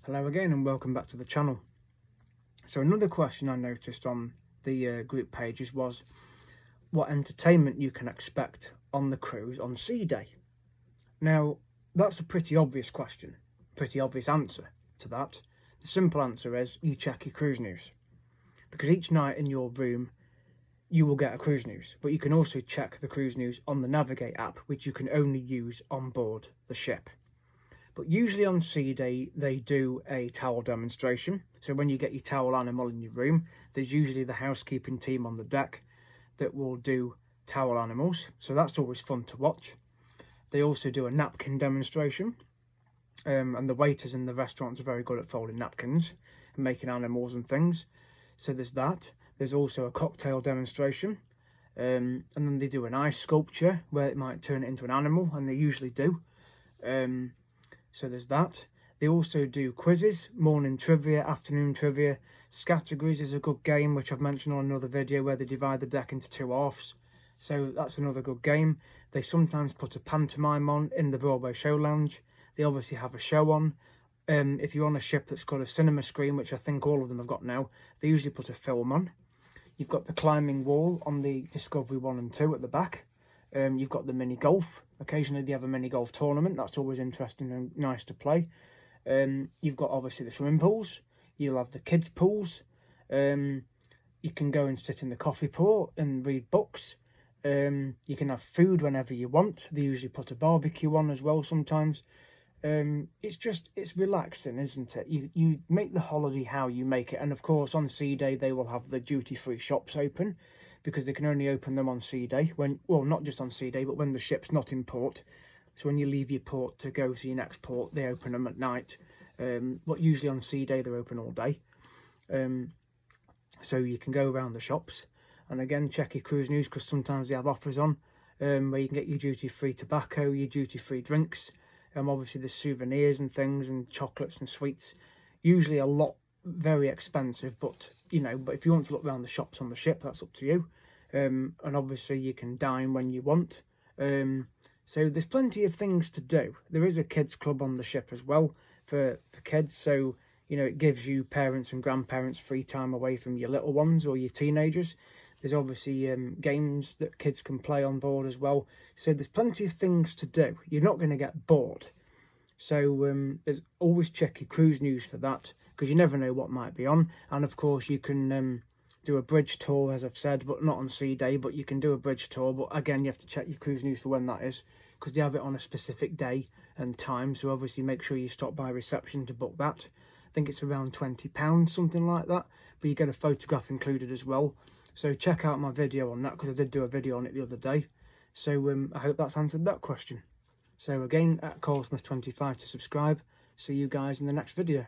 Hello again and welcome back to the channel. So another question I noticed on the group pages was what entertainment you can expect on the cruise on sea day. Now that's a pretty obvious question, pretty obvious answer to that. The simple answer is you check your cruise news, because each night in your room you will get a cruise news, but you can also check the cruise news on the Navigate app, which you can only use on board the ship. But usually on sea day, they do a towel demonstration. So when you get your towel animal in your room, there's usually the housekeeping team on the deck that will do towel animals. So that's always fun to watch. They also do a napkin demonstration. And the waiters in the restaurants are very good at folding napkins and making animals and things. So there's that. There's also a cocktail demonstration. And then they do an ice sculpture where it might turn it into an animal, and they usually do. So there's that. They also do quizzes, morning trivia, afternoon trivia. Categories is a good game, which I've mentioned on another video, where they divide the deck into two halves. So that's another good game. They sometimes put a pantomime on in the Broadway show lounge. They obviously have a show on. If you're on a ship that's got a cinema screen, which I think all of them have got now, they usually put a film on. You've got the climbing wall on the Discovery 1 and 2 at the back. You've got the mini golf. Occasionally they have a mini golf tournament. That's always interesting and nice to play. You've got obviously the swimming pools. You'll have the kids pools. You can go and sit in the coffee pot and read books. You can have food whenever you want. They usually put a barbecue on as well sometimes. It's relaxing, isn't it? You make the holiday how you make it. And of course on sea day they will have the duty-free shops open, because they can only open them on sea day, well, not just on sea day, but when the ship's not in port. So when you leave your port to go to your next port, they open them at night. But usually on sea day, they're open all day. So you can go around the shops. And again, check your cruise news, because sometimes they have offers on, where you can get your duty-free tobacco, your duty-free drinks. Obviously there's souvenirs and things, and chocolates and sweets. Usually a lot very expensive, but if you want to look around the shops on the ship, that's up to you. And obviously you can dine when you want. So there's plenty of things to do. There is a kids club on the ship as well for kids, so it gives you parents and grandparents free time away from your little ones or your teenagers. There's obviously games that kids can play on board as well. So there's plenty of things to do. You're not going to get bored. So there's always check your cruise news for that, because you never know what might be on. And of course you can do a bridge tour, as I've said, but not on sea day, but you can do a bridge tour. But again, you have to check your cruise news for when that is, because they have it on a specific day and time. So obviously make sure you stop by reception to book that. I think it's around £20, something like that, but you get a photograph included as well. So check out my video on that, because I did do a video on it the other day. So I hope that's answered that question. So again, at CallSmith25 to subscribe. See you guys in the next video.